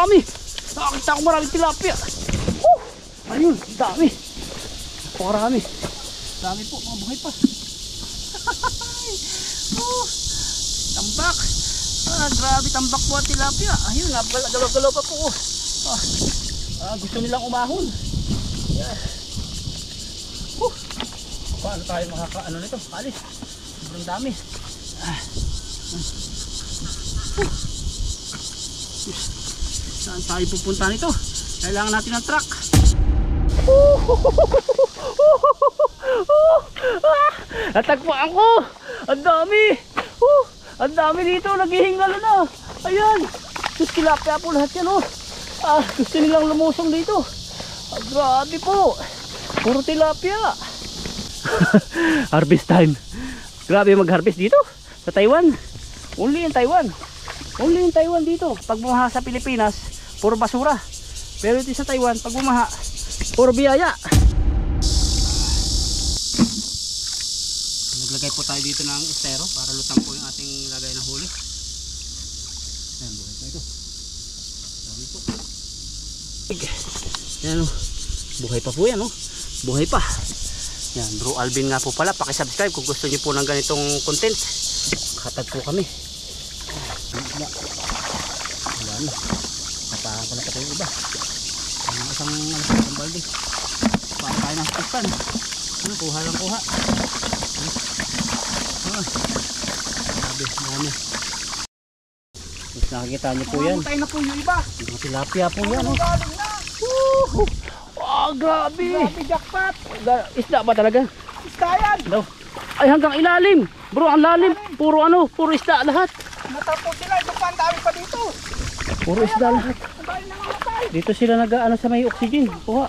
dami. Nakakita ko maraming tilapia. Ayun, dami. Napakarami. Dami po, mga buhay pa. Tambak. Grabe tambak po ang tilapia. Ayun, galaw-galaw pa po. Gusto nilang umahon. Yeah. Paano tayo makakaano nito? Alis. Sobrang dami. Saan tayo pupunta nito? Kailangan natin ng truck. Natagpuan ko. Ang dami. Ang dami dito. Naghihingalo na. Ayan. Sus, tilapia po lahat yan. Gusto nilang lumusong dito. Grabe po. Puro tilapia. Harvest time. Grabe mag-harvest dito sa Taiwan. Only in Taiwan. Only in Taiwan dito. Pag bumaha sa Pilipinas, puro basura. Pero dito sa Taiwan, pag bumaha, puro biyaya. Naglagay po tayo dito ng estero para lutang po yung ating lagay ng huli. Ayan, buhay pa ito. Dami po. Ayan, buhay pa po yan. Buhay pa. Yan, Bro Alvin nga po pala, paki-subscribe kung gusto niyo po ng ganitong content. Katag po kami. Wala na. Napahan pala pa yung iba. Isang balde. Para tayo ng pistan. Kuha lang kuha. Grabe, marami. Nakikita niyo po yan. Tayo na po yung iba. Mga tilapia po yan. Grabe. Grabe, jackpot. Isda ba talaga? Isda yan. No. Ay, hanggang ilalim. Bro, ang lalim. Puro puro isda lahat. Natapos sila. Ito pa, ang dami pa dito. Puro isda lahat. Dito sila nag-ano sa may oxygen. Kuha.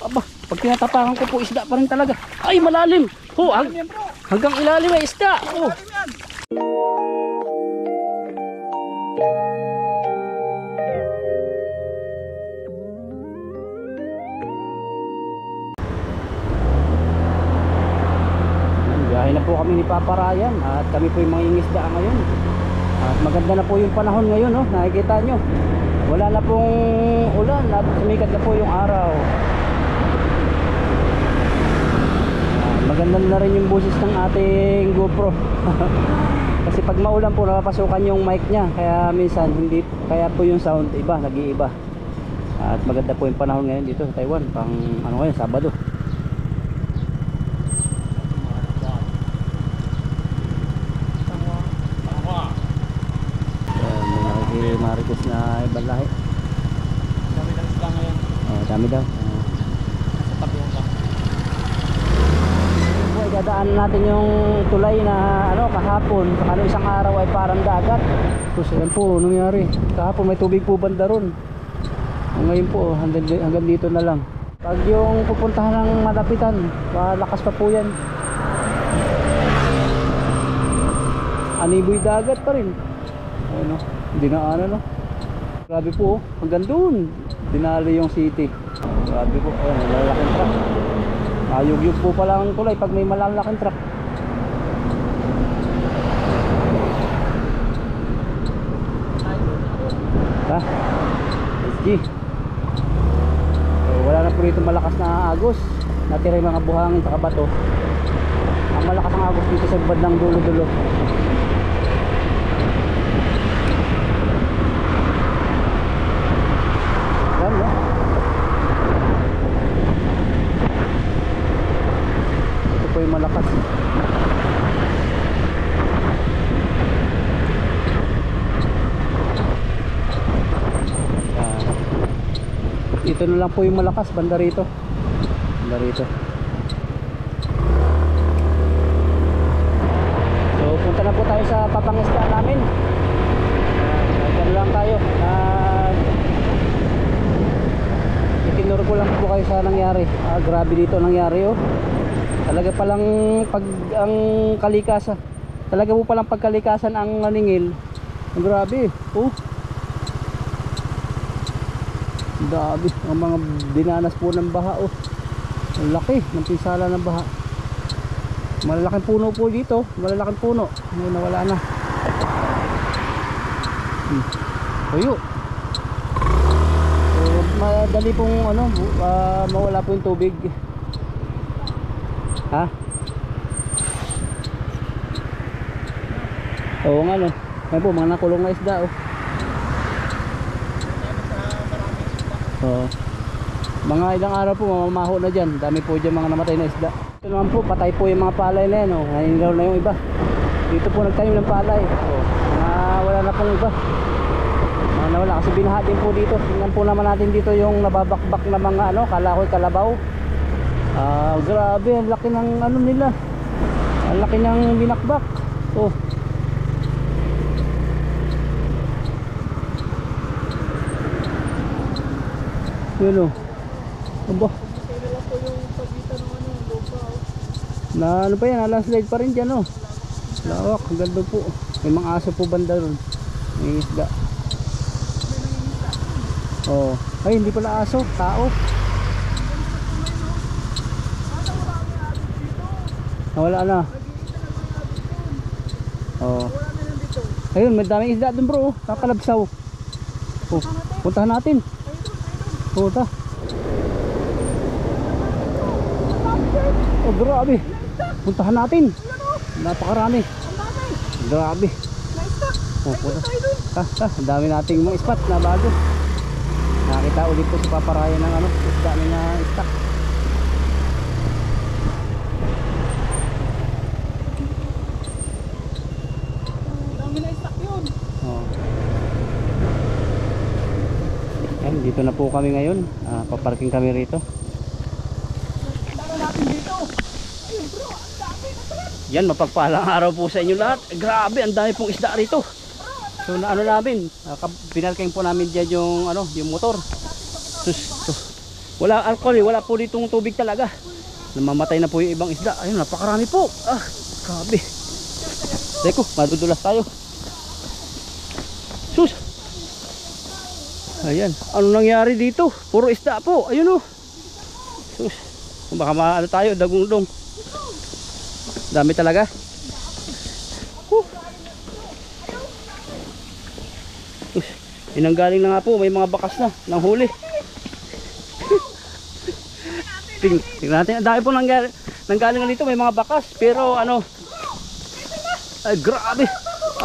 Aba, pag tinatapakan ko po, isda pa rin talaga. Ay, malalim. Hanggang ilalim ay isda. Na po kami ni Papa Ryan at kami po yung mga ingisda ngayon at maganda na po yung panahon ngayon, nakikita nyo wala na pong ulan at sumikat na po yung araw. Maganda na rin yung boses ng ating GoPro kasi pag maulan po napapasukan yung mic nya kaya minsan hindi, kaya po yung sound iba, nag-iiba. At maganda po yung panahon ngayon dito sa Taiwan pang ngayon, Sabado. Marites na ibang lahi. Dami lang isla ngayon. Dami daw. Sa tabi yung lang. Dadaanan natin yung tulay na kahapon. Saka isang araw ay parang dagat. Tapos yan po, nangyari. Kahapon may tubig po banda ron. Ngayon po, hanggang dito na lang. Pag yung pupuntahan ng malapitan, malakas pa po yan. Aniboy dagat pa rin. Ayun dinaanan grabe po hanggang doon dinali yung city. Grabe po, ayun, malalaking truck. Ayug-yug po pala ang tulay pag may malalaking truck. SG. Wala na po rito malakas na agos. Natira yung mga buhangin sa kabato. Ang malakas ang agos dito sa bandang dulo-dulo. Malakas. Ito na lang po yung malakas banda rito. Banda rito. So punta na po tayo sa papangisda namin. Diyan lang tayo. Itinuro ko lang po kayo sa nangyari. Grabe dito nangyari Talaga palang pag ang kalikasan. Talaga po palang pagkalikasan ang naningil. Grabe. Grabe ang mga dinanas po ng baha Ang laki ng pinsala ng baha. Malalaking puno po dito, malalaking puno. Ngayon nawala na. Tuyo. madali pong ano, mawala po yung tubig. Ha? Oo nga no. May po mga nakulong na isda oh. Oo. Mga ilang araw po mamamaho na dyan. Dami po dyan mga namatay na isda. Ito naman po, patay po yung mga palay na yan oh. Naninilaw na yung iba. Dito po nagtanim ng palay oh. Wala na pong iba. Nawala kasi binaha din po dito. Tingnan po naman natin dito yung nababakbak na mga ano, kalahoy, kalabaw. Grabe, ang laki ng ano nila. Ang laki ng binakbak. Oh. Yun oh. Aba. Na ano pa yan, landslide pa rin dyan oh. Lawak, ang ganda po. May mga aso po banda ron. May isda. Oh, ay hindi pala aso, tao. Wala na. Oh. Ayun, may daming isda dun bro, kakalabsaw. Oh, puntahan natin. Punta. Oh, grabe. Puntahan natin. Napakarami. Grabe. Oh, ang dami nating mga spot na bago. Nakita ulit po si Papa Ryan ng ano, isda na stock. Dami na stock yun. Oh. Ayan, dito na po kami ngayon. Paparking kami rito. Yan, mapagpalang araw po sa inyo lahat. Grabe, ang dami pong isda rito. So na ano namin, pinarking po namin diyan yung ano, yung motor. Wala alcohol, wala po ditong tubig talaga. Namamatay na po yung ibang isda. Ayun, napakarami po. Grabe. Teko, madudulas tayo. Sus. Ayan, ano nangyari dito? Puro isda po. Ayun oh. Sus. Baka maano tayo, dagundong. Dami talaga. Inanggaling na nga po, may mga bakas na ng huli. Tingnan natin, ang dami po nanggaling na dito, may mga bakas. Pero ano, ay grabe.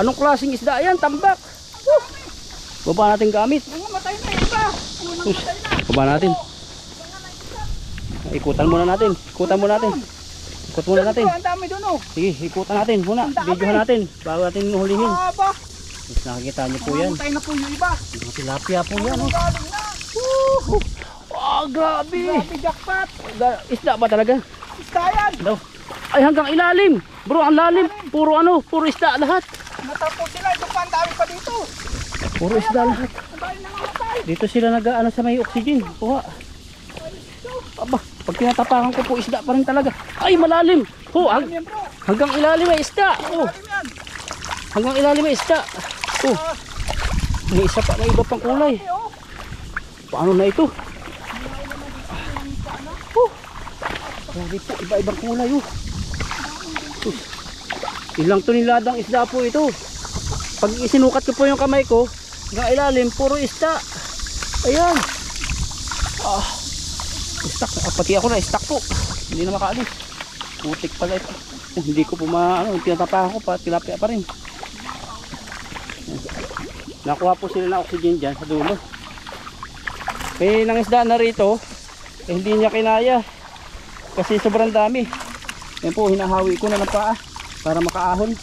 Anong klaseng isda yan? Tambak. Baba natin gamit. Nangamatay na iba. Baba natin. Ikutan muna natin. Ikutan muna natin. Ikut muna natin. Ang dami doon oh. Sige, ikutan natin muna. Videohan natin bago natin hulihin. Aba. Mas nakikita niyo po yan. Nangamatay na po yung iba. Mga tilapia po yan. Oh. Galing na. Grabe. Grabe jackpot. Isda ba talaga? Isda yan. Daw. Ay hanggang ilalim. Bro, ang lalim. Puro ano, puro isda lahat. Natapos sila. Ito pa ang dami pa dito. Puro isda lahat. Ang dami nangamatay. Dito sila nag-ano sa may oxygen. Kuha. Aba, pag tinatapakan ko po isda pa rin talaga. Ay, malalim. Yan bro. Hanggang ilalim may isda. Lalim yan. Hanggang ilalim may isda. May isa pa, may iba pang kulay. Paano na ito? Grabe po, iba-ibang kulay oh. Ilang toniladang isda po ito. Pag isinukat ko po yung kamay ko, hanggang ilalim, puro isda. Ayan. Istak, pati ako na istak po. Hindi na makaalis. Putik pala ito. Hindi ko po tinatapakan ko pa, tilapia pa rin. Nakuha po sila ng oxygen dyan sa dulo. May nangisda na rito, hindi niya kinaya kasi sobrang dami. Yan po, hinahawi ko na ng paa para makaahon.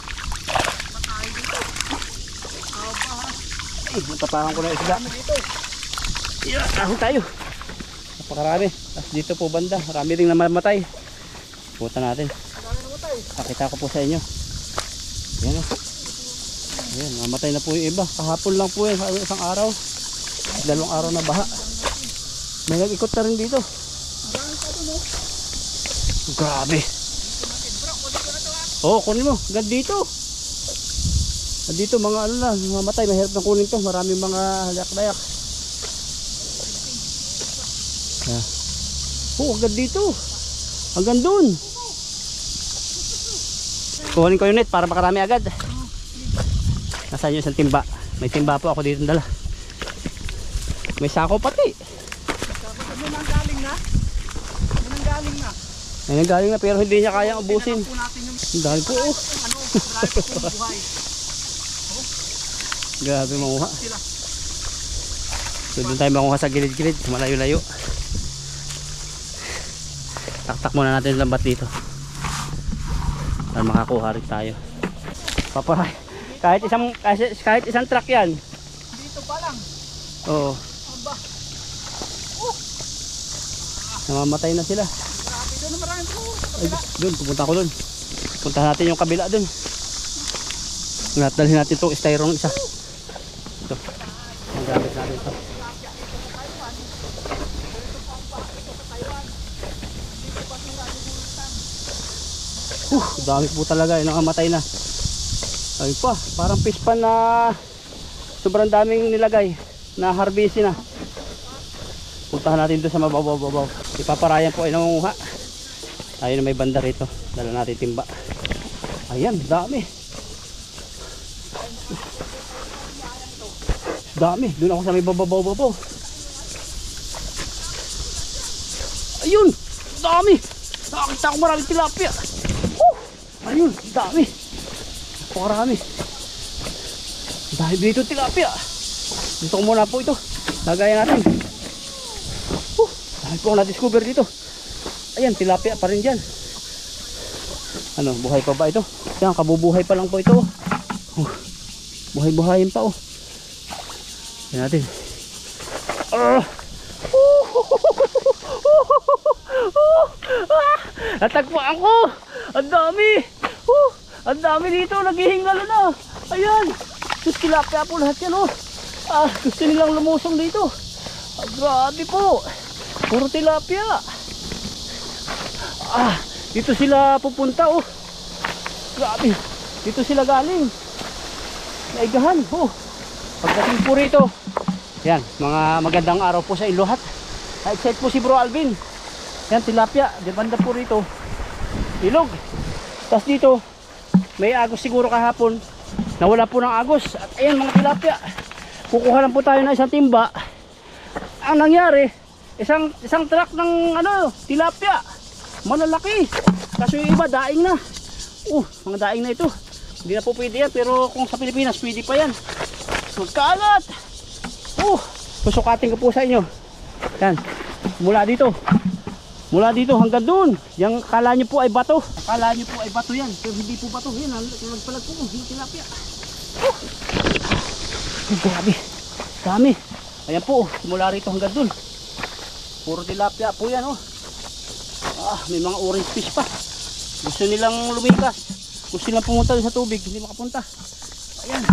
Natapakan ko na isda. Ahon tayo. Napakarami. Tapos dito po banda, marami rin namamatay. Puta natin. Pakita ko po sa inyo. Yan o. Ayan, namatay na po yung iba. Kahapon lang po yun, isang araw. Dalawang araw na baha. May nag-ikot na rin dito. Grabe. Oo, kunin mo. Gad dito. Dito mga ano na, mamatay. Mahirap na kunin to. Maraming mga layak-layak. Oo, agad dito. Hanggang dun. Kuhanin ko yung net para makarami agad. Nasaan yung isang timba? May timba po ako dito dala. May sako pati. galing na. Ayun, galing na pero hindi niya kayang ubusin. Tinanong po natin yung Ang dami po, oh. ano, marami po pong buhay. Grabe manguha. Sila. So doon tayo manguha sa gilid-gilid, malayo-layo. Taktak muna natin yung lambat dito para makakuha rin tayo. Papa, kahit isang truck yan. Dito pa lang. Oo. Aba. Namamatay na sila. Grabe doon na marami po. Ay, doon, pupunta ko doon. Puntahan natin yung kabila doon. Dalhin natin itong styrofoam isa. Ito. Ang gamit natin ito. Dami po talaga yung nakamatay na. Ay pa, parang fish pan na sobrang daming nilagay na harvest na. Puntahan natin doon sa mababaw. Ipaparayan po ay nangunguha. Tayo na may banda rito. Dala natin timba. Ayan, dami. Dami, doon ako sa may babaw. Ayun, dami. Nakakita ko maraming tilapia. Ayun, dami. Napakarami. Dahil dito tilapia. Dito ko muna po ito. Lagayan natin. Dahil po ako na-discover dito. Ayan, tilapia pa rin dyan. Ano, buhay pa ba ito? Yan, kabubuhay pa lang po ito. Buhay-buhayin pa, oh. Yan natin. Natagpuan ko. Ang dami. Ang dami dito. Naghihingalo na. Ayan. Sus, tilapia po lahat yan, oh. Gusto nilang lumusong dito. Grabe po. Puro tilapia. Dito sila pupunta, oh. Grabe. Dito sila galing. Naigahan, oh. Pagdating po rito, yan, mga magandang araw po sa inyo lahat. Na-excite po si Bro Alvin. Yan, tilapia, di banda po rito ilog. Tapos dito may agos siguro kahapon, nawala po ng agos. At ayan mga tilapia, kukuha lang po tayo ng isang timba. Ang nangyari, isang truck ng tilapia, malalaki. Kasi yung iba daing na. Mga daing na ito. Hindi na po pwede yan, pero kung sa Pilipinas pwede pa yan. Magkalat. Susukatin ko po sa inyo. Yan. Mula dito hanggang doon. Yang kala nyo po ay bato. Kala nyo po ay bato yan. Pero hindi po bato. Yan. Nagpalag po. Yung tilapia. Grabe. Dami. Ayan po. Mula rito hanggang doon. Puro tilapia po yan. May mga orange fish pa. Gusto nilang lumikas. Gusto nilang pumunta sa tubig. Hindi makapunta. Ayan.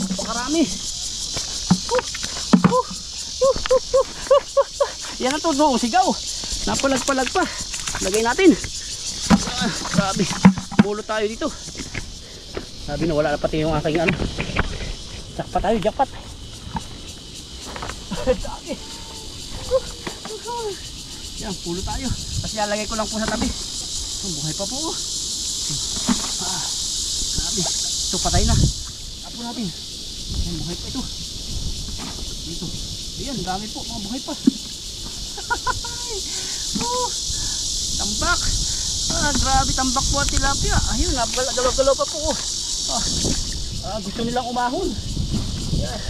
Napakarami. Yan ang todo, sigaw. Napalag-palag pa. Lagay natin. Grabe. Bulot tayo dito. Sabi na wala na pati yung aking jackpot tayo, jackpot. Dami. Yan, pulot tayo. Tapos lalagay ko lang po sa tabi. Buhay pa po. Grabe. Ito patay na. Tapo natin. Yan, buhay pa ito. Dito. Ayan, dami po. Mga buhay pa. Tambak. Grabe tambak po ang tilapia. Ayun, galaw-galaw pa po. Gusto nilang umahon. Yan.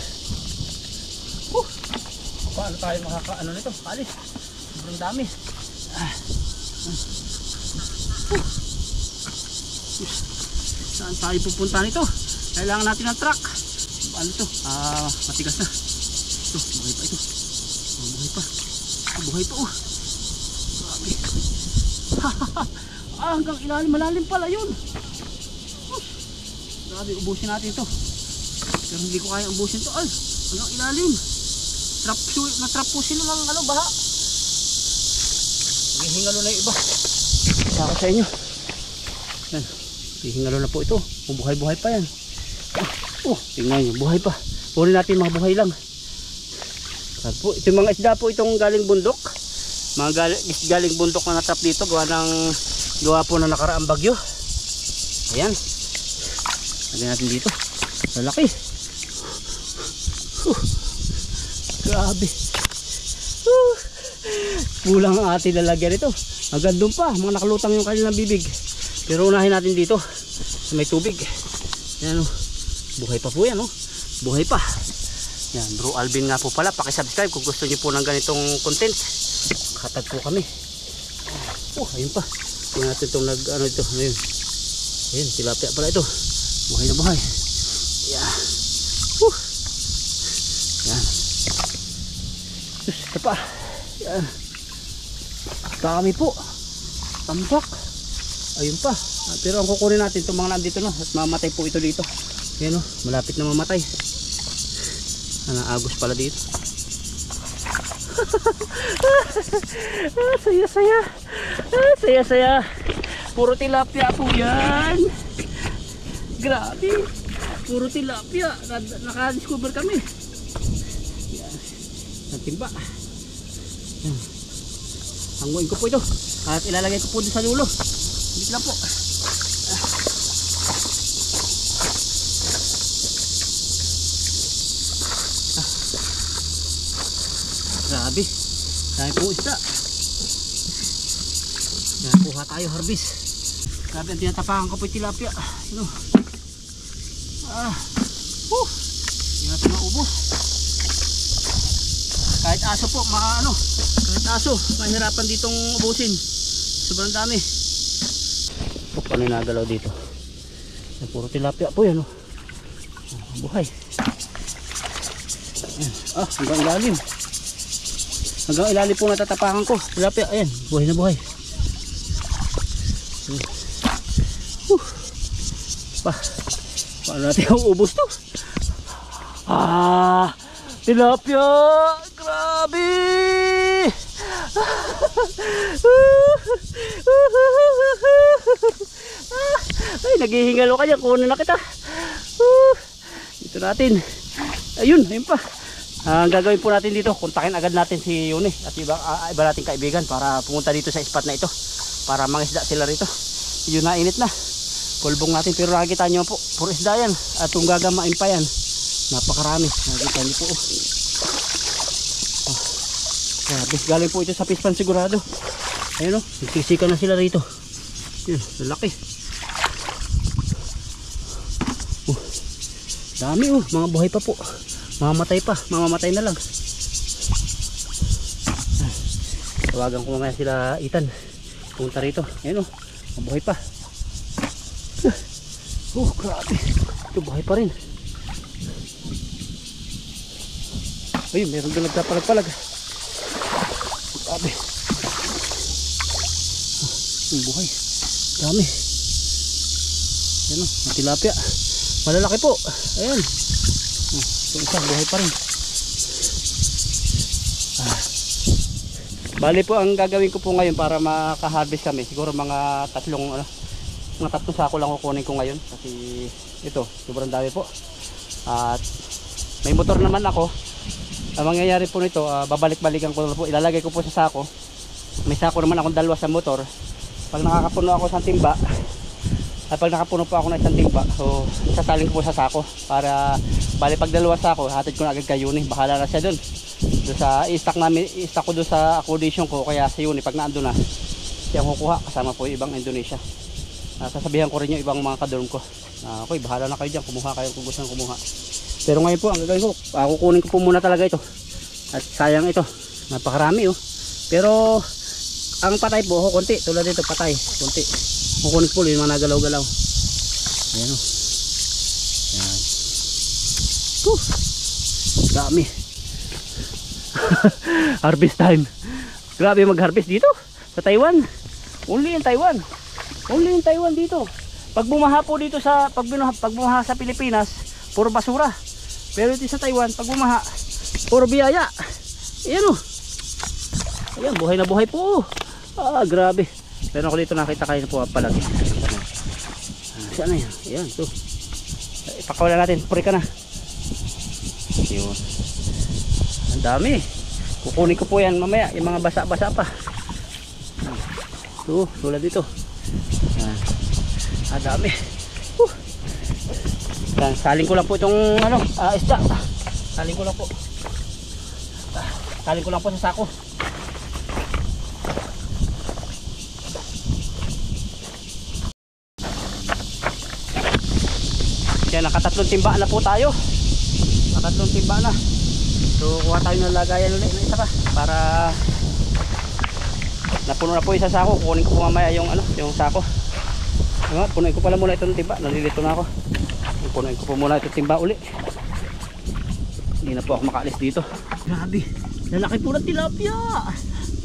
Paano tayo makakaano nito? Alis. Sobrang dami. Saan tayo pupunta nito? Kailangan natin ng truck. Ano to? Matigas na. Ito, buhay pa ito. Buhay pa. Buhay pa, oh. Grabe. Hanggang ilalim, malalim pala yun. Grabe, ubusin natin ito. Pero hindi ko kaya ubusin ito. Hanggang ilalim. Na-trap po sila ng baha. Hihingalo na yung iba. Saka sa inyo. Yan. Hihingalo na po ito. Buhay-buhay pa yan. Tingnan nyo, buhay pa. Puri natin mga buhay lang. Ito yung mga isda po itong galing bundok. Mga galing bundok na natrap dito. Gawa po na nakaraang bagyo. Ayan. Lagyan natin dito. Lalaki. Grabe. Kulang ang ating lalagyan ito. Agad doon pa, mga nakalutang yung kanilang bibig. Pero unahin natin dito sa may tubig. Yan o, buhay pa po yan o, buhay pa. Yan, Bro Alvin nga po pala, pakisubscribe kung gusto niyo po ng ganitong content. Katag po kami. Ayun pa. Tingnan natin itong ano ito, ayun. Ayun, tilapia pala ito. Buhay na buhay. Yan. Yan. Ito pa. Yan. Dami po. Tambak. Ayun pa. Pero ang kukunin natin itong mga nandito na at mamatay po ito dito. Yan o, malapit na mamatay. Agos pala dito. Saya saya. Saya saya. Puro tilapia po yan. Grabe. Puro tilapia. Naka-discover kami. Yan. Natimba. Yan. Hanguin ko po ito. At ilalagay ko po dito sa dulo. Dito lang po. Grabe. Dahil po isda. Yan, kuha tayo harvest. Grabe ang tinatapakan ko po yung tilapia. Ano? Hindi natin maubos. Kahit aso po, kahit aso, mahirapan ditong ubusin. Sobrang dami. Ano yung nagalaw dito? Puro tilapia po yan. Buhay. Hanggang ilalim. Hanggang ilalim po natatapakan ko. Tilapia, ayan, buhay na buhay. Paano natin ubos to? Tilapia! Grabe! Ay, naghihingalo ka dyan. Kunin na kita. Dito natin. Ayun pa. Ang gagawin po natin dito, kontakin agad natin si Yuni at iba nating kaibigan para pumunta dito sa spot na ito para mangisda sila rito. Yun na, init na. Pulbong natin, pero nakikita nyo po, puro isda yan at kung gagamain pa yan, napakarami. Nakikita nyo po. Grabe, galing po ito sa pispan sigurado. Ayun o, nagsisika na sila rito. Yun, lalaki. Dami mga buhay pa po. Mamamatay pa, mamamatay na lang. Tawagan ko mamaya sila Ethan. Punta rito. Ayun mabuhay pa. Grabe. Ito buhay pa rin. Ayun, meron doon nagpapalag-palag. Grabe. Buhay. Dami. Ayun tilapia. Malalaki po. Ayan. Yung isa, buhay pa rin. Bali po, ang gagawin ko po ngayon para makaharvest kami, siguro mga tatlong sako lang kukunin ko ngayon kasi ito, sobrang dami po. At may motor naman ako. Ang mangyayari po nito, babalik-balikan ko po, ilalagay ko po sa sako. May sako naman akong dalawa sa motor. Pag nakakapuno ako sa timba, pag nakapuno po ako ng isang timba, so sasalin ko po sa sako para bali pag dalawa sako, hatid ko na agad kay Yuni. Bahala na siya dun. Doon sa i-stack ko doon sa accommodation ko, kaya si Yuni pag naandun na, siya kukuha kasama po yung ibang Indonesia. Sasabihan ko rin yung ibang mga kadorm ko. Okay, bahala na kayo dyan, kumuha kayo kung gusto nang kumuha. Pero ngayon po, ang gagawin ko, kukunin ko po muna talaga ito. At sayang ito, napakarami Pero ang patay po, konti, tulad dito patay, konti. Kukunin ko po yung mga nagalaw-galaw. Ayan Ayan. Dami. Harvest time. Grabe mag-harvest dito sa Taiwan. Only in Taiwan. Only in Taiwan dito. Pag bumaha po dito sa pag bumaha sa Pilipinas, puro basura. Pero dito sa Taiwan, pag bumaha, puro biyaya. Ayan Ayan, buhay na buhay po. Grabe. Pero ako dito nakita kayo po palagi. Saan na yan? Ayan, ito. Ipakawala natin. Puri ka na. Yun. Ang dami. Kukunin ko po yan mamaya. Yung mga basa-basa pa. Ito, tulad dito. Ang dami. Yan, saling ko lang po itong isda. Saling ko lang po. Saling ko lang po sa sako. Ayan, nakatatlong timba na po tayo. Nakatatlong timba na. So kuha tayo ng lagayan ulit na isa pa para napuno na po isa sako. Kukunin ko po mamaya yung yung sako. Punuin ko pala muna itong timba. Nalilito na ako. Punuin ko po muna itong timba uli. Hindi na po ako makaalis dito. Grabe, lalaki po ng tilapia.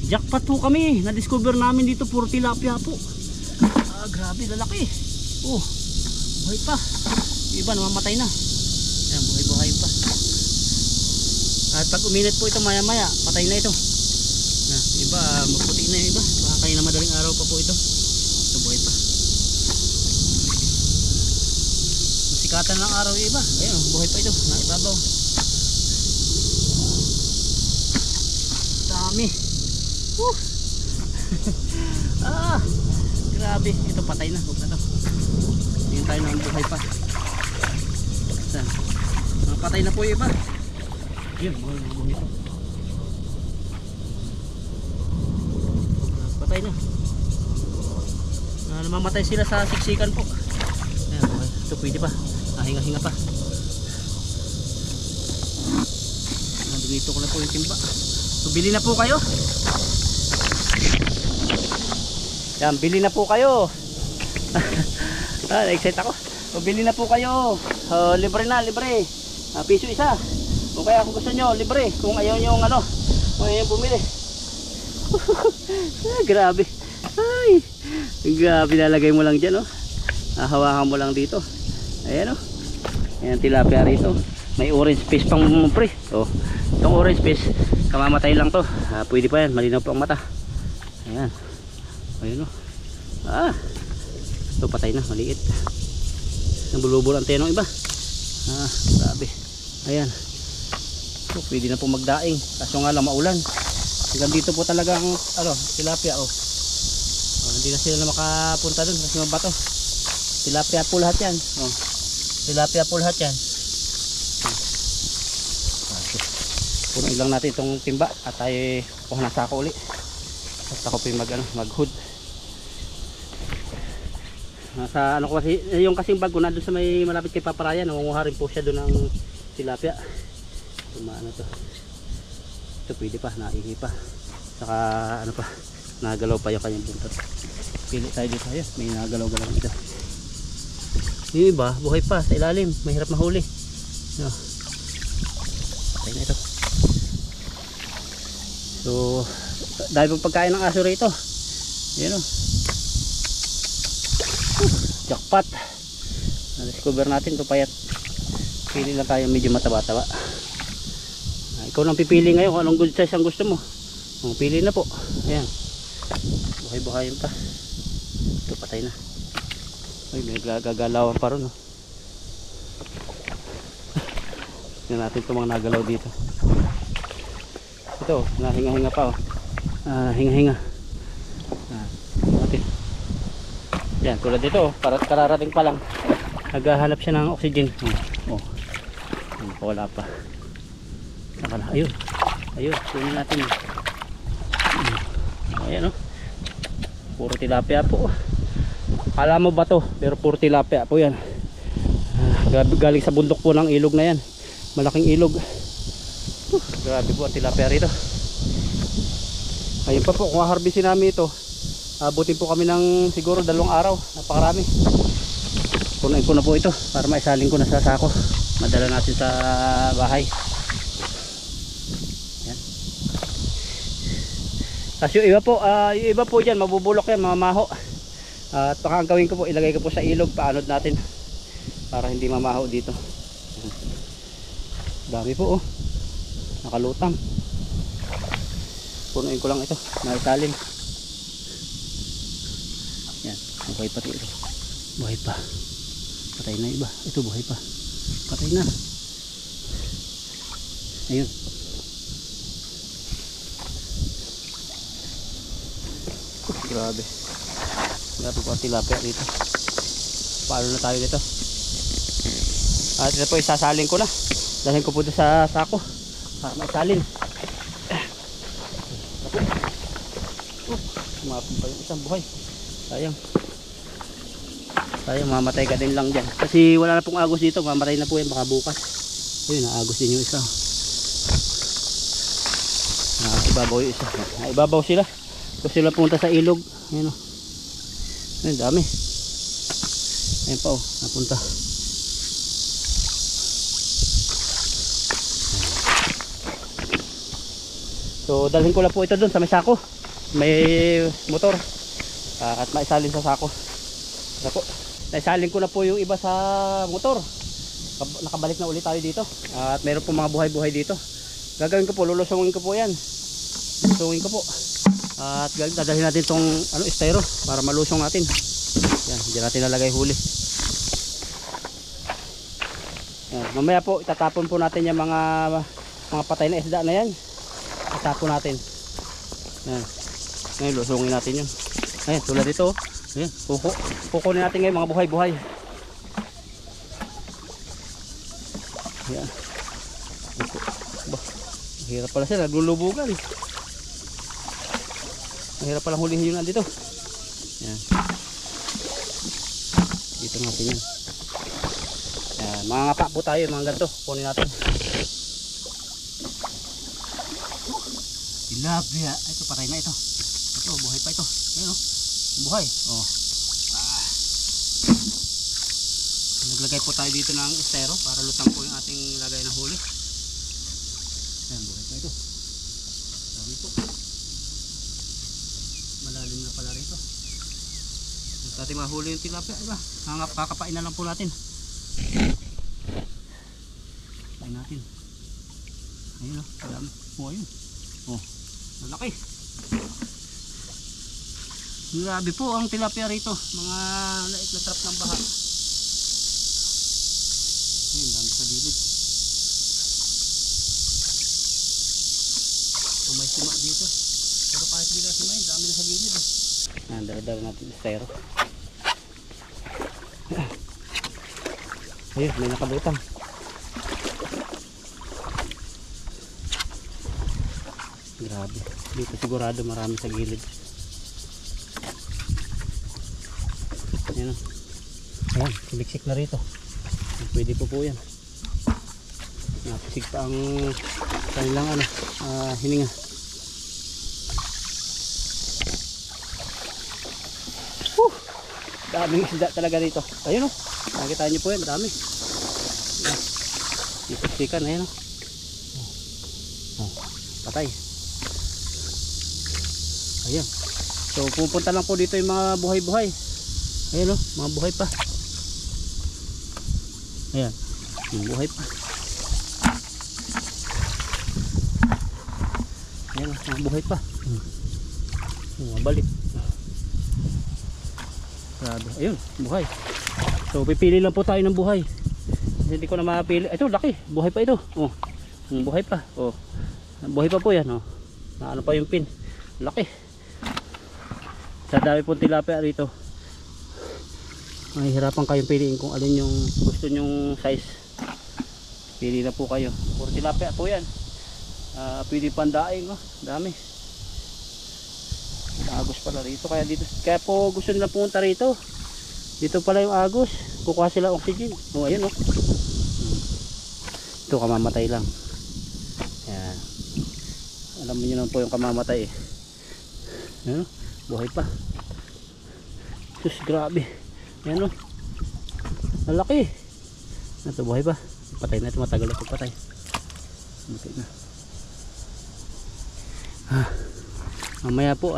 Jackpot po kami. Na-discover namin dito puro tilapia po. Grabe, lalaki. Buhay pa. Yung iba namamatay na. Ayan, buhay pa. At pag uminit po ito maya maya, patay na ito. Yung iba, maputi na yung iba. Baka kayo na madaling araw pa po ito. Ito buhay pa. Sikatan ng araw yung iba. Ayun, buhay pa ito. Naibabaw. Dami. Grabe. Ito patay na. Huwag na ito. Tingin tayo ng buhay pa. Saan? Patay na po yung iba. Yun, buhay ito. Patay na. Namamatay sila sa siksikan po. Ayan, buhay. Ito pwede pa. Hinga-hinga pa. Dito ko na po yung timba. So bili na po kayo. Yan, bili na po kayo. Excited ako. So bili na po kayo. Libre na, libre. Piso isa. Kung kaya kung gusto nyo, libre. Kung ayaw nyo kung ayaw nyo bumili. Grabe. Ay, grabe, lalagay mo lang dyan, hawakan mo lang dito. Ayan, ayan, tilapia rito. May orange fish pang pre. Itong orange fish, kamamatay lang to. Pwede pa yan, malinaw pa ang mata. Ayan. Ayun, ito patay na, maliit. Nabulubol ang tenong iba. Grabe. Ayan. So, pwede na po magdaing. Kaso nga lang maulan. Hanggang dito po talagang tilapia. Hindi na sila na makapunta dun kasi mabato. Tilapia po lahat yan. Tilapia po lahat yan. Punuin lang natin itong timba at tayo kuha ng sako uli. At ako po yung mag-hood. Nasa ko kasi, yung kasing bag ko na doon sa may malapit kay Paparaya, nangunguha rin po siya doon ng tilapia. To. Ito pwede pa, naihi pa. Saka nagalaw pa yung kanyang buntot. Pili tayo dito, may nagalaw-galaw dito. Yung iba, buhay pa sa ilalim, mahirap mahuli. Patay na ito. So, dahil pang pagkain ng aso rito. Ayan, jackpot. Na-discover natin ito, payat. Pili lang tayo medyo mataba-taba. Ikaw nang pipili ngayon kung anong good size ang gusto mo. Pili na po. Ayan. Buhay-buhayin pa. Ito patay na. Ay, may gagalawan pa ron. Tignan natin itong mga nagalaw dito. Ito, nahinga-hinga pa. Hinga-hinga. Yan, tulad dito, kararating pa lang. Naghahanap siya ng oxygen. Wala pa. Ayun. Kunin natin. Ayan, puro tilapia po. Alam mo ba to? Pero puro tilapia po yan. Galing sa bundok po ng ilog na yan. Malaking ilog. Grabe po ang tilapia rito. Ayun pa po, kung harbisin namin ito, abutin po kami ng siguro 2 araw. Napakarami. Punuin ko na po ito para maisalin ko na sa sako. Madala natin sa bahay. Yan. Tapos yung iba po dyan, mabubulok yan, mamaho. At baka ang gawin ko po, ilagay ko po sa ilog, paanod natin para hindi mamaho dito. Dami po, nakalutang. Punuin ko lang ito, maisalin. Yan, buhay pa ito. Buhay pa. Patay na iba. Ito buhay pa. Patay na. Ayun. Grabe. Grabe po ang tilapia dito. Paano na tayo dito? At ito po, isasalin ko na. Dalhin ko po doon sa sako para maisalin. Sumapin pa yung isang buhay. Sayang. Tayo mamatay ka din lang dyan. Kasi wala na pong agos dito. Mamatay na po yan baka bukas. Ayun, naagos din yung isa. Ibabaw yung isa. Ibabaw sila. Kung sila punta sa ilog. Ayun o. Ayun, dami. Ayun pa o. Napunta. So dalhin ko lang po ito dun sa may sako. May motor. At maisalin sa sako. Ako. Naisalin ko na po yung iba sa motor. Nakabalik na ulit tayo dito. At meron po mga buhay-buhay dito. Gagawin ko po, lulusungin ko po yan. Lulusungin ko po. At dadalhin natin tong estero para malusong natin. Yan, hindi natin nalagay huli. Yan, mamaya po itatapon po natin yung mga patay na isda na yan. Itatapon natin. Yan. Ngayon lusungin natin yun. Ayan, tulad dito. Ayan, kukunin natin ngayon mga buhay-buhay. Ayan. Hirap pala sila, naglulubugan. Mahirap palang hulihin yun nandito. Ayan. Dito natin yan. Ayan, mga ngapa po tayo, mga ganito. Kunin natin. Tilapia. Ito, patay na ito. Ito, buhay pa ito. Ayan o. Buhay. Oh. Naglagay po tayo dito ng estero para lutang po yung ating lagay ng huli. Ayan, buhay pa ito. Dami po. Malalim na pala rito. Gusto natin mahuli yung tilapia, diba? Kakapain na lang po natin. Kapain natin. Ayun o, kadami. Oh, ayun. Oh, malaki. Grabe po ang tilapia rito. Mga lait na trap ng baha. Ayun, dami sa gilid. May sima dito. Pero kahit hindi na sima, dami na sa gilid. Dala-dala natin estero. Ayun, may nakalutang. Grabe. Dito sigurado marami sa gilid. Ayan o. Ayan, siliksik na rito. Pwede po po yan. Napisig pa ang kanilang hininga. Daming isda talaga rito. Ayun o. Nakikita nyo po yan. Dami. Isiksikan. Ayan o. Patay. Ayan. So pupunta lang po dito yung mga buhay-buhay. Ayan o. Mga buhay pa. Ayan. Yung buhay pa. Ayan o. Mga buhay pa. Mabalik. Grabe. Ayun, buhay. So pipili lang po tayo ng buhay. Kasi hindi ko na mapili. Ito, laki. Buhay pa ito. Oh. Buhay pa. Oh. Buhay pa po 'yan, oh. Ano pa yung pin. Laki. Sa dami po tilapia rito. Mahihirapan kayong piliin kung alin yung gusto nyong size. Pili na po kayo. Puro tilapia po 'yan. Pwede pandaing, oh. Dami. Agos pala rito, kaya po gusto nila pumunta rito. Dito pala yung agos, kukuha sila oxygen. Oh, ayun oh. Ito kamamatay lang. Yan. Alam niyo naman po yung kamamatay eh. Ayun oh, buhay pa. Sus, grabe. Ayun oh. Malaki. Ito buhay pa. Patay na ito, matagal na ito patay. Patay na. Mamaya po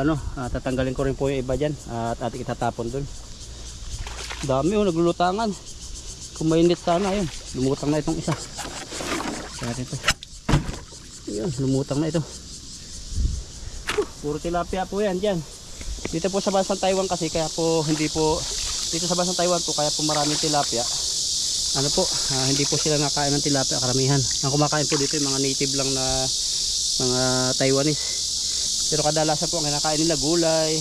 tatanggalin ko rin po yung iba dyan at ating itatapon dun. Dami oh, naglulutangan. Kung mainit sana, yun, lumutang na itong isa. Kaya ito, yun, lumutang na ito. Puro tilapia po yan dyan. Dito po sa bansang Taiwan kasi, kaya po hindi po dito sa bansang Taiwan po, kaya po maraming tilapia. Ano po, hindi po sila nakain ng tilapia karamihan. Ang kumakain po dito yung mga native lang na mga Taiwanese. Pero kadalasan po ang kinakain nila gulay,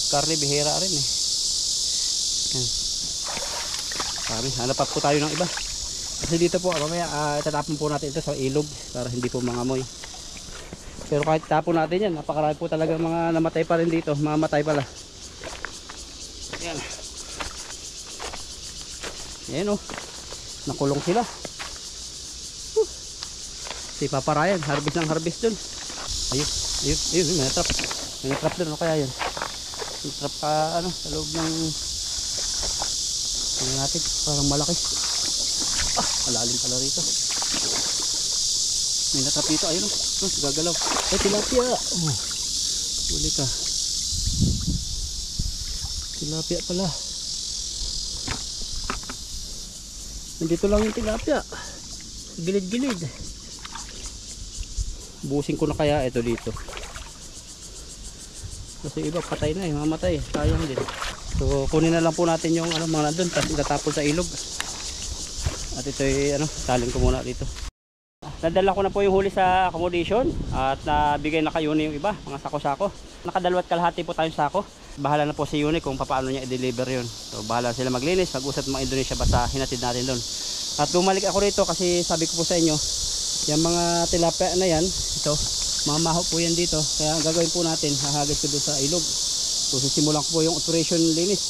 karne, bihira rin eh. Yan. Hanap po tayo ng iba. Kasi dito po mamaya itatapon po natin ito sa ilog para hindi po mangamoy. Pero kahit tapon natin yan, napakarami po talaga mga namatay pa rin dito. Mga matay pala. Yan. Ayan oh. Nakulong sila. Si Papa Ryan, harvest ng harvest dun. Ayun, ayun, ayun, may trap. May trap dun, ano kaya yun? May trap ka, ano, sa loob ng... Ano natin, parang malaki. Ah, malalim pala rito. May natrap dito, ayun oh, gagalaw. Ay, tilapia. Oh, huli ka. Tilapia pala. Nandito lang yung tilapia. Gilid-gilid. Busin ko na kaya ito dito. Kasi iba patay na eh, mamatay. Sayang din. So kunin na lang po natin yung ano, mga nandun, tapos itatapon sa ilog. At ito ay ano, salin ko muna dito. Nadala ko na po yung huli sa accommodation at nabigay na kayo yung iba, mga sako-sako. Nakadalawat kalahati po tayong sako. Bahala na po si Yuni kung paano niya i-deliver yun. So bahala sila maglinis, mag-usap mga Indonesia basta hinatid natin doon. At bumalik ako rito kasi sabi ko po sa inyo, yung mga tilapia na yan, ito, mamaho po yan dito. Kaya ang gagawin po natin, hahagis ko doon sa ilog. So sisimulan ko po yung operation linis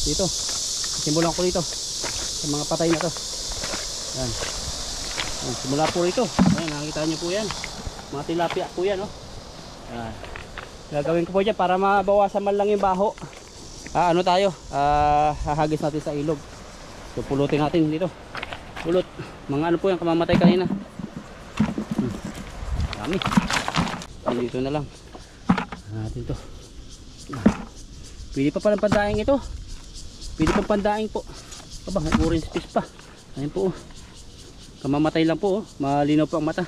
dito. Simulan ko dito sa mga patay na to. Yan. Simula po rito. Ayan, nakikita nyo po yan. Mga tilapia po yan, oh. Ayan. Gagawin ko po dyan para mabawasan man lang yung baho. Ano tayo? Hahagis natin sa ilog. So pulutin natin dito. Pulot. Mga ano po yung kamamatay kanina. Dami. Dito na lang. Natin to. Pwede pa palang pandaing ito. Pwede pa pandaing po. Aba, may orange fish pa. Ayan po, oh. Kamamatay lang po, oh. Malinaw po ang mata.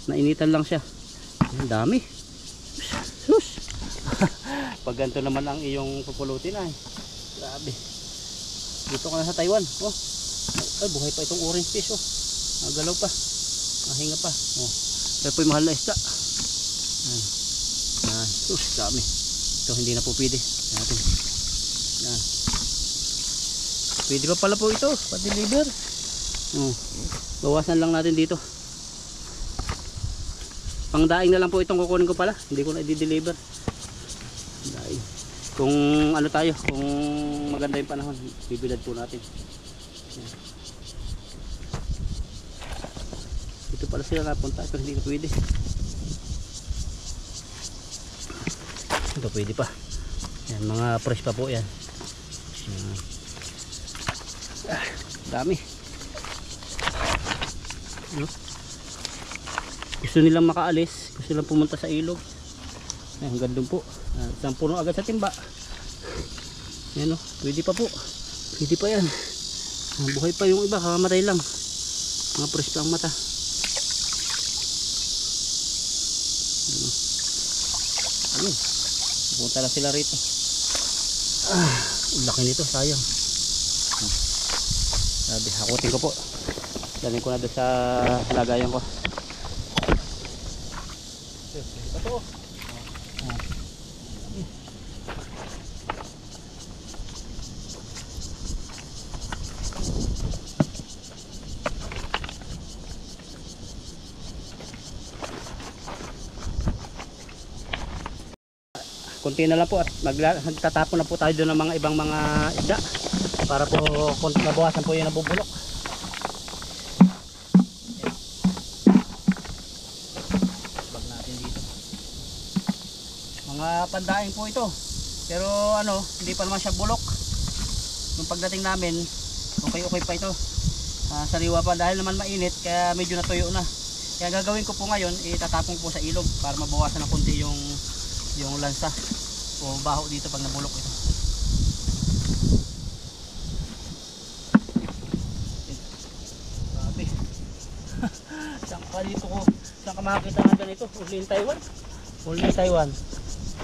Nainitan lang siya. Ayan, dami. Sus. Pag ganito naman ang iyong pupulutin ay. Grabe. Dito ka na sa Taiwan, oh. Ay, buhay pa itong orange fish, oh. Nagalaw pa. Mahinga pa, oh. Ito po yung mahal na isda. Ayan. Ayan. Sus, dami. Ito hindi na po pwede. Ayan. Ayan. Pwede pa pala po ito, pa-deliver. Oh. Bawasan lang natin dito. Pangdaing na lang po itong kukunin ko pala. Hindi ko na i-deliver. Daing. Kung ano tayo, kung maganda yung panahon, bibilad po natin. Ayan. Dito pala sila napunta, pero hindi na pwede. Ito pwede pa. Yan, mga fresh pa po yan. Dami. Gusto nilang makaalis, gusto nilang pumunta sa ilog. Ay, hanggang doon po. Isang puno agad sa timba. Yan, oh, pwede pa po. Pwede pa yan. Buhay pa yung iba, kakamatay lang. Mga fresh pa ang mata. Ayun. Pupunta lang sila rito. Laki nito, sayang. Sabi, hakutin ko po. Dalhin ko na doon sa lagayan ko. Ito. Kunti na lang po at magtatapon na po tayo doon ng mga ibang mga isda para po mabawasan po yung nabubulok. Bag natin dito. Mga pandaing po ito. Pero ano, hindi pa naman siya bulok. Nung pagdating namin, okay pa ito. Sariwa pa dahil naman mainit kaya medyo natuyo na. Kaya gagawin ko po ngayon, itatapon po sa ilog para mabawasan ng konti yung lansa o baho dito pag nabulok ito. Grabe. Saan ka dito ko? Saan ka makakita nga ganito? Only in Taiwan? Only in Taiwan.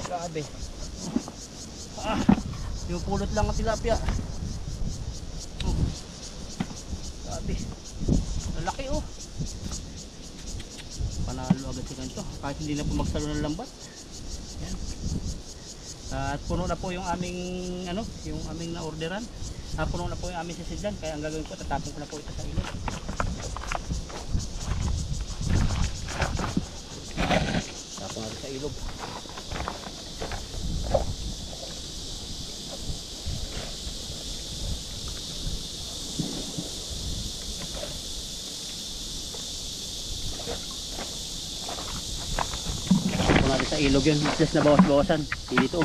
Grabe. Yung pulot lang ang tilapia. Grabe. Lalaki, oh. Panalo agad si ganito. Kahit hindi na po magsalo ng lambat. Yan. At puno na po yung aming yung aming na-orderan. Puno na po yung aming sisidlan, kaya ang gagawin ko, tatapon ko na po ito sa ilog. Tapon natin sa ilog. sa ilog yun. Just na bawas-bawasan. Dito.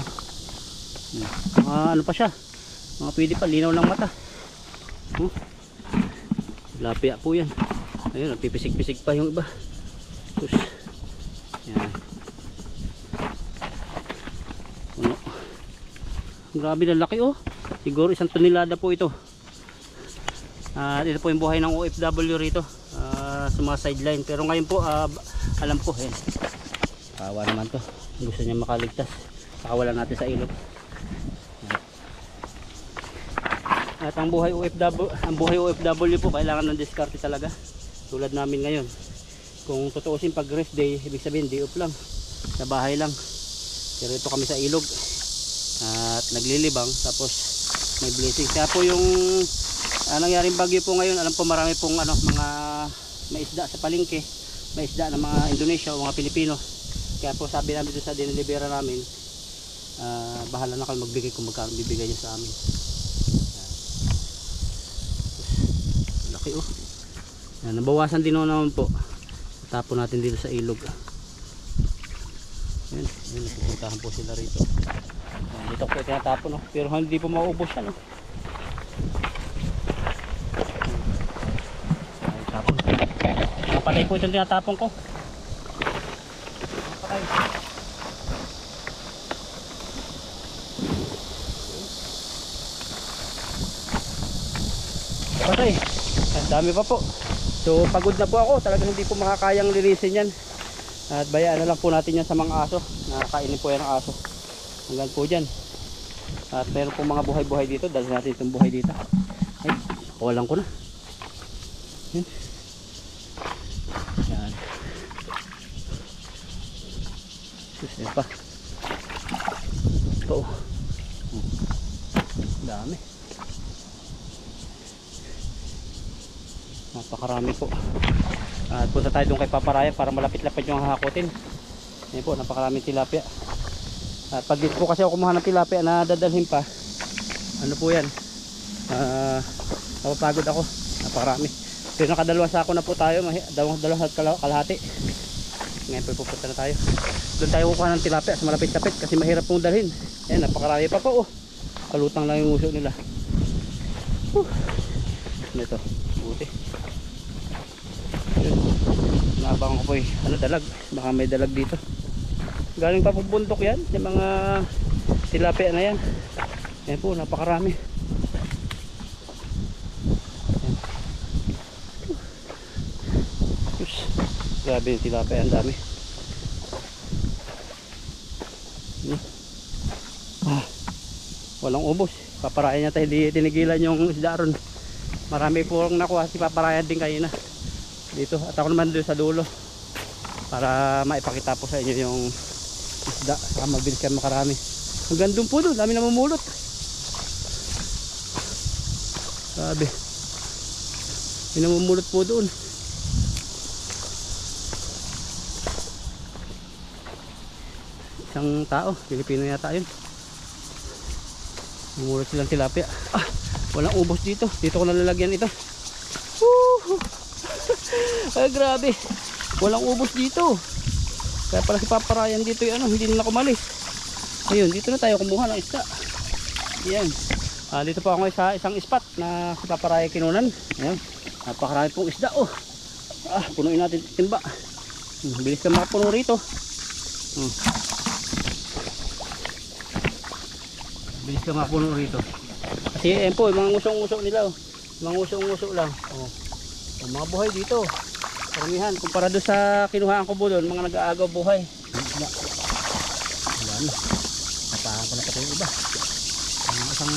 Ano pa siya? Mga pwede pa, linaw ng mata. Lapia po yan. Ayun, nagpipisik-pisik pa yung iba. Tapos, yan. Puno. Grabe na laki oh. Siguro 1 tonelada po ito. Ito po yung buhay ng OFW rito. Sa mga sideline. Pero ngayon po, alam ko, yan. Kawa naman to. Gusto niya makaligtas. Pakawalan natin sa ilog. At ang buhay OFW po kailangan ng diskarte talaga. Tulad namin ngayon. Kung tutuusin pag rest day, ibig sabihin day off lang. Sa bahay lang. Pero ito kami sa ilog. At naglilibang. Tapos may blessing. Kaya po yung nangyaring bagyo po ngayon, alam po marami pong mga may isda sa palengke. May isda ng mga Indonesia o mga Pilipino. Kaya po sabi namin doon sa dinilibera namin, bahala na kayo magbigay kung magkano bibigay nyo sa amin. Laki oh. Yan, nabawasan din naman po. Tapon natin dito sa ilog. Yan, napupuntahan po sila rito. Yan, dito po tinatapon oh. Pero hindi po maubos yan oh. Yan, tapon. Napatay po itong tinatapon ko. Napatay. Patay. Ang dami pa po. So pagod na po ako. Talagang hindi po makakayang linisin yan. At bayaan na lang po natin yan sa mga aso. Nakakainin po yan ng aso. Hanggang po dyan. At meron po mga buhay-buhay dito. Dahil natin itong buhay dito. Ay, kulang ko na. Yan. Yan. Sus, yan pa. Ito. Dami. Napakarami po. At punta tayo doon kay Paparaya para malapit-lapit yung hahakutin. Ayan po, napakaraming tilapia. At pag dito po kasi ako kumuha ng tilapia na dadalhin pa, ano po yan, napapagod ako. Napakarami. Pero nakadalawang sako na po tayo, dalawang kalahati. Ngayon po pupunta na tayo. Doon tayo kukuha ng tilapia sa malapit-lapit kasi mahirap pong dalhin. Ayan, napakarami pa po oh. Kalutang lang yung uso nila. Ito, buti. Naabangan ko po dalag, baka may dalag dito. Galing pa po bundok yan, yung mga tilapia na yan. Yan po, napakarami. Yan. Grabe yung tilapia, ang dami. Walang ubos. Paparayan niya tayo, hindi tinigilan yung isda ron. Marami po ang nakuha si Paparayan din kayo na dito. At ako naman doon sa dulo para maipakita po sa inyo yung isda. Mabilis kayo makarami. Hanggang doon po doon, dami na mamulot. Sabi pinamumulot po doon. Isang tao, Pilipino yata yun. Mamulot silang tilapia. Walang ubos dito. Dito ko nalalagyan ito. Ay grabe. Walang ubos dito. Kaya pala si Paparayan dito yung hindi na kumalis. Ayun, dito na tayo kumuha ng isda. Ayan. Dito pa ako sa isang spot na si Paparayan kinunan. Ayan. Napakarami pong isda oh. Punuin natin timba. Bilis ka makapuno rito. Bilis ka makapuno rito. Kasi ayan po, yung mga ngusong-ngusok nila oh. Mga ngusong-ngusok lang. Yung mga buhay dito. Karamihan. Kumpara doon sa kinuhaan ko po doon, mga nag-aagaw buhay. Wala na. Napahan ko na pati yung iba. Isang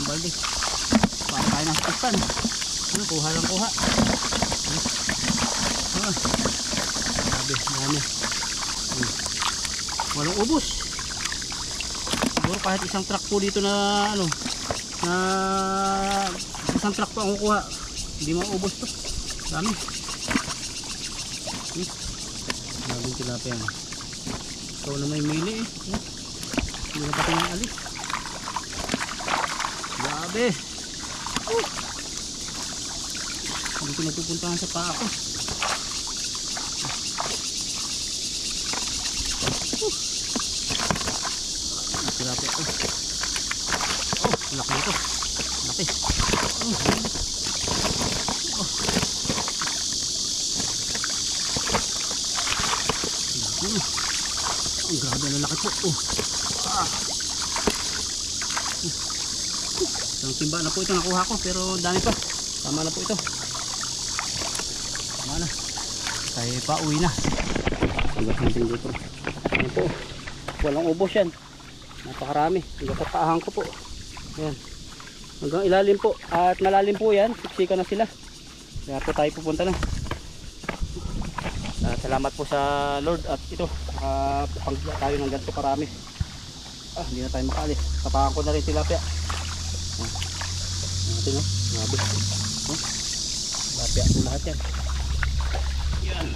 balde. Paano tayo ng pispan. Kuha lang kuha. Sabi, marami. Walang ubos. Siguro kahit isang truck po dito na isang truck po ang kukuha, hindi maubos to. Dami. Daming tilapia. Ikaw na may mili eh. Hindi na pati ng alis. Grabe. Hindi ko napupuntahan sa paa ko. Ang grabe na laki po. Isang timba na po ito nakuha ko, pero dami pa. Tama na po ito. Tama na. Tayo pa uwi na. Hanggang natin dito. Ano po? Walang ubos yan. Napakarami. Hanggang sa paahang ko po. Ayan. Hanggang ilalim po. At malalim po yan. Siksika na sila. Kaya po tayo pupunta na. Salamat po sa Lord. At ito. Panggiya tayo ng ganito karami. Hindi na tayo makaalis. Tapakan ko na rin tilapia. Natin o. Grabe. Tilapia po lahat yan. Yan.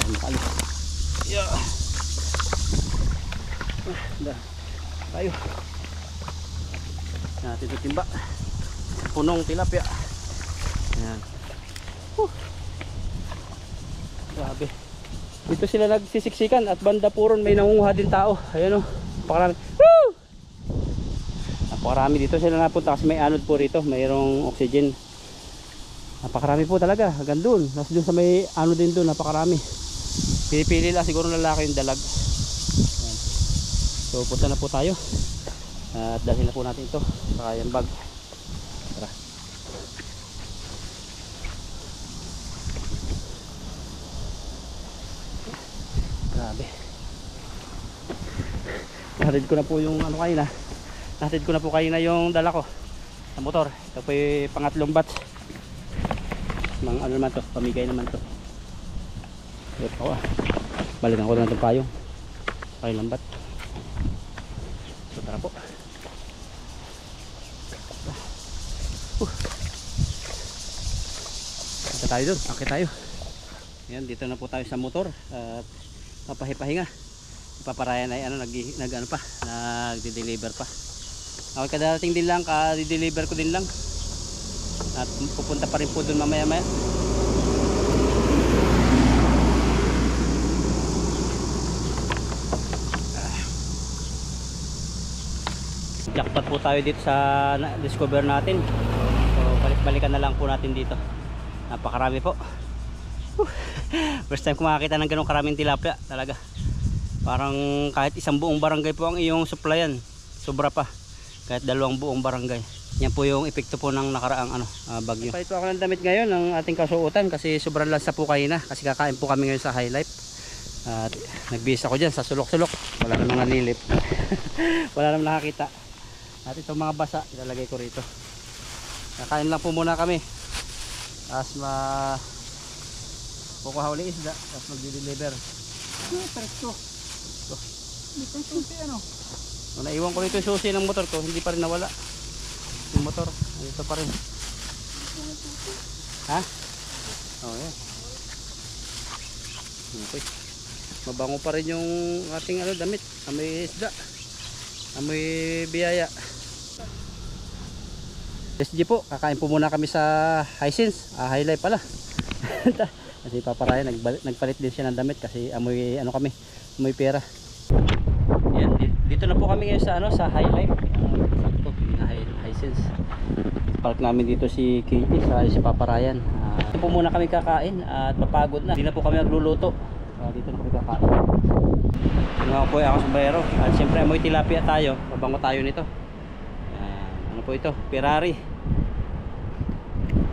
Makaalis. Yeah. Tayo. Natin ito timba. Punong tilapia. Yan. Grabe. Dito sila nagsisiksikan at banda puron may nangunguha din tao. Ayan o. Napakarami. Woo! Napakarami dito sila napunta kasi may anod po rito. Mayroong oxygen. Napakarami po talaga. Hanggang doon. Nasa doon sa may anod din doon. Napakarami. Pipili lang siguro lalaki yung dalag. Ayan. So punta na po tayo. At dalhin na po natin ito. Saka yung bag. Tara. Grabe. Nahatid ko na po yung ano kanina. Nahatid ko na po kanina yung dala ko sa motor. Ito po yung pangatlong batch. Mga ano naman to, pamigay naman to. Ito balikan ko na itong payong. Payong lambat. So tara po. Punta tayo dun, akit tayo. Yan, dito na po tayo sa motor. At papahipahinga. Ipaparayan ay ano, nag-ano pa, nagde-deliver pa. Ako kadarating din lang, ka-deliver ko din lang. At pupunta pa rin po dun mamaya-maya. Jackpot po tayo dito sa discover natin. So balik-balikan na lang po natin dito. Napakarami po. First time ko makakita ng ganong karaming tilapia talaga. Parang kahit isang buong barangay po ang iyong supplyan. Sobra pa. Kahit dalawang buong barangay. Yan po yung epekto po ng nakaraang bagyo. Palit po ako ng damit ngayon ng ating kasuotan kasi sobrang lansa po kanina. Kasi kakain po kami ngayon sa High Life. At nagbihis ako dyan sa sulok-sulok. Wala namang nanilip. Wala namang nakakita. At itong mga basa ilalagay ko rito. Kakain lang po muna kami. As kukuha ulit isda, tapos magdi-deliver. Presto. Dito susi ano? Naiwan ko rito yung susi ng motor ko, hindi pa rin nawala. Yung motor, ito pa rin. Ha? Oh, yan. Okay. Mabango pa rin yung ating damit. Amoy isda. Amoy biyaya. SG po, kakain po muna kami sa Hisense. High Life pala. Kasi paparaya nagpalit din siya ng damit kasi amoy ano kami, amoy pera. Yan, dito na po kami ngayon sa sa High Life. Sakto, Hisense. Park namin dito si Katie sa si Paparayan. Dito po muna kami kakain at mapagod na. Hindi na po kami nagluluto. Dito na kami kakain. Nga po ako sa bayero. At siyempre amoy tilapia tayo. Mabango tayo nito. Ano po ito? Ferrari.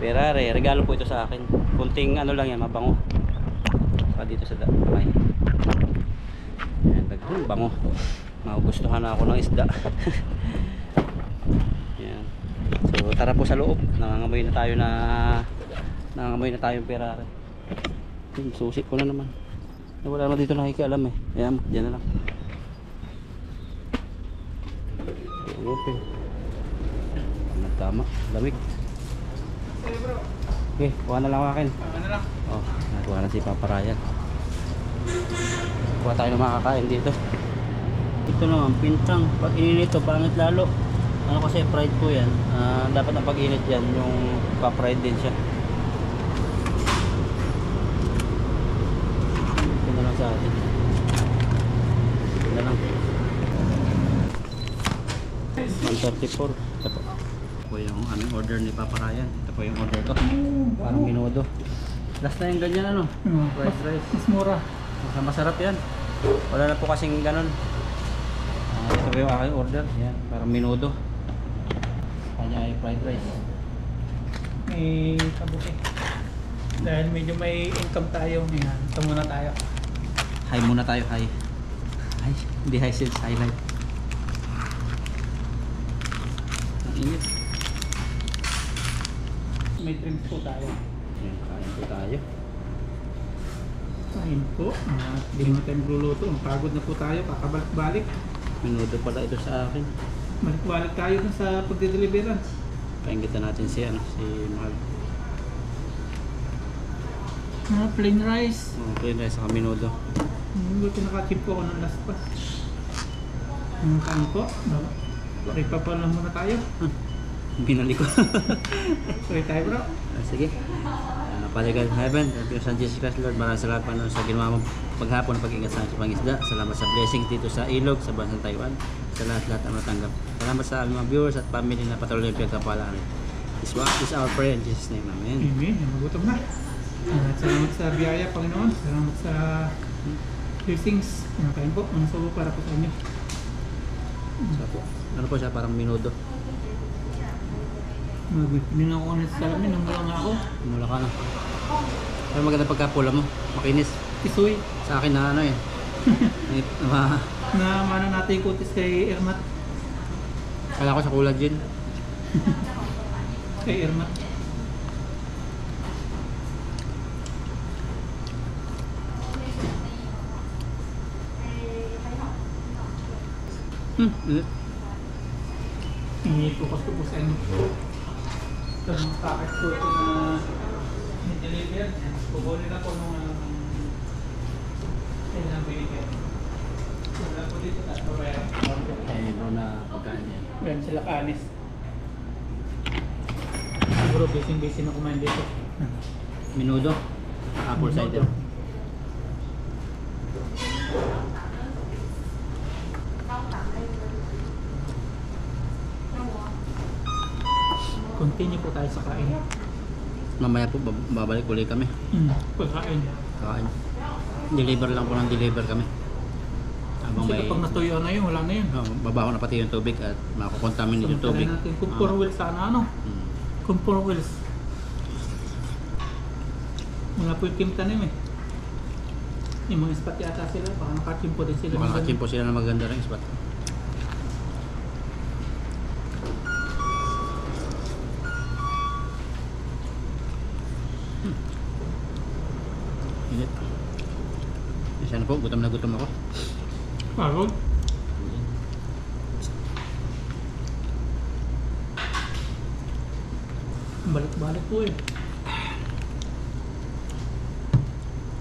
Regalo po ito sa akin. Kunting ano lang yan, mabango. Pa dito sa damay. Ayan, bango. Magugustuhan na ako ng isda. Ayan. So tara po sa loob. Nangangamoy na tayo ng Ferrari. Susi ko na naman. Wala na dito nakikialam eh. Ayan, dyan na lang. Okay. Tama, lamig. Okay, kuha na lang ako akin. Oh, nakuha na si Paparayan. Kuha tayo ng makakain dito. Ito naman, pintang. Pag ininit ito, pangit lalo. Ano kasi, fried po yan. Dapat na pag init yan, yung pa-fried din siya. Ito na lang sa atin. Ito na lang. 134. Ito po. Ito po yung aming order ni Paparayan. Ito po yung order ko. Parang minudo. So Last na yung ganyan ano. Fried rice. Mas mura. Masarap yan. Wala na po kasing ganun. Ito po yung aking order. Yan, parang minudo. Kanya ay fried rice. May kabuti. Dahil medyo may income tayo. Yan. Ito muna tayo. High muna tayo, high. High. Hindi high sales, highlight. Ang init. May drinks po tayo. Yan, kain po tayo. Kain po. Hindi mo tayo magluluto. Pagod na po tayo. Kakabalik-balik. Minudo pala ito sa akin. Balik-balik tayo dun sa pagdideliveran. Paingitan natin si Mahal. Plain rice. Plain rice saka minudo. Buti nakachip po ako ng last pa. Kain po. Break pa lang muna tayo. Binali ko. Break tayo bro. Sige. Paligan heaven, thank you San Jesus Christ Lord. Maraming salamat Panginoon sa ginawa mo paghapon, pag-ingat sa ating pangisda. Salamat sa blessing dito sa ilog, sa bansang Taiwan. Sa lahat ang natanggap. Salamat sa aming mga viewers at family na patuloy yung pinagkapalaan. This is our prayer in Jesus' name. Amen. Amen. Magutom na. Salamat sa biyaya Panginoon. Salamat sa blessings. Kain po. Ang sabo para po sa inyo. Ano po siya, parang minudo. Tinignan ko kanina sa salamin, nung mula nga ako. Mula ka na. Pero maganda pagkapula mo, makinis. Tisoy. Sa akin na ano eh. Na mana natin yung kutis kay Ermat. Kala ko sa collagen. Kay Ermat. Init. I-focus ko po sa inyo. Ito mga packet po ito na ni-deliver. Kukunin na po nung kailangan binigyan. Wala po dito at babayaran. Eh, bro na pagkaan yan. Yan sila kanis. Siguro busy na kumain dito. Minudo. Apple cider. Continue po tayo sa kain. Mamaya po babalik ulit kami. Pagkain. Kakain. Deliver lang po ng deliver kami. Habang Kasi may kapag natuyo na yun, wala na yun. babaho na pati yung tubig at makakontaminate yung tubig. Natin kung 4 wheels sana ano. Kung 4 wheels. Mga po yung team tanim eh. Yung mga spot yata sila, baka nakachimpo din sila. Baka nakachimpo sila na maganda rin spot. Init. Isa na po, gutom na gutom ako. Pagod. Balik-balik po eh.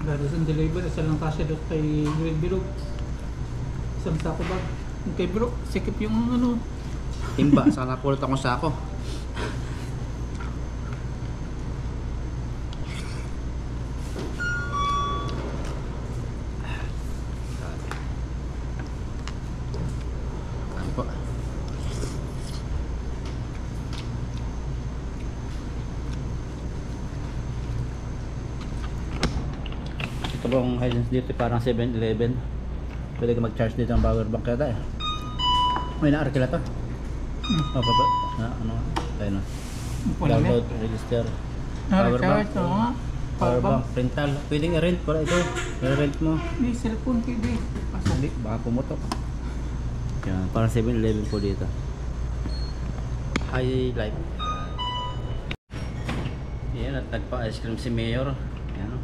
Dahil sa deliver, isa lang kasi doon kay Green Bilog. Isang sako bag. Yung kay bro, sikip yung ano. Timba, saka napulot akong sako. Ano po? Ito pong Hisense dito parang 7-Eleven. Pwede ka mag-charge dito ng power bank yata eh. May na-arkila to. Oh, baba. Ano? Tayo na. Download, register. Power bank. Power bank. Rental. Pwedeng i-rent para ito. I-rent mo. May cellphone pwede. Hindi, baka pumutok. Yan, parang 7-Eleven po dito. High life. Yan, at nagpa-ice cream si Mayor. Yan o.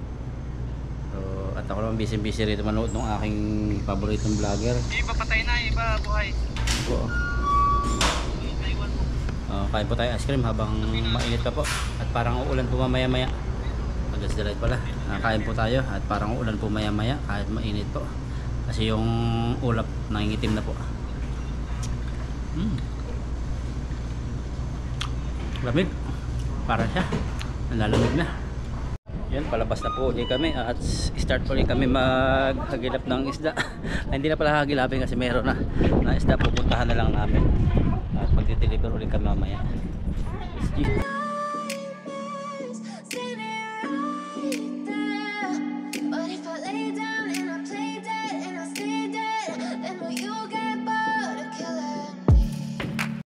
So, at ako naman busy rito manood ng aking paboritong vlogger. Iba patay na, iba buhay. Po. Kain po tayo ice cream habang mainit pa po. At parang uulan po mamaya-maya. Alas delight pala. Kain po tayo at parang uulan po maya-maya kahit mainit po. Kasi yung ulap nangingitim na po. Lamig. Para siya. Nalalamig na. Yan, palabas na po ulit kami at start ulit kami maghagilap ng isda. Hindi na pala hagilapin kasi meron na isda, pupuntahan na lang namin at magdi-deliver ulit kami mamaya.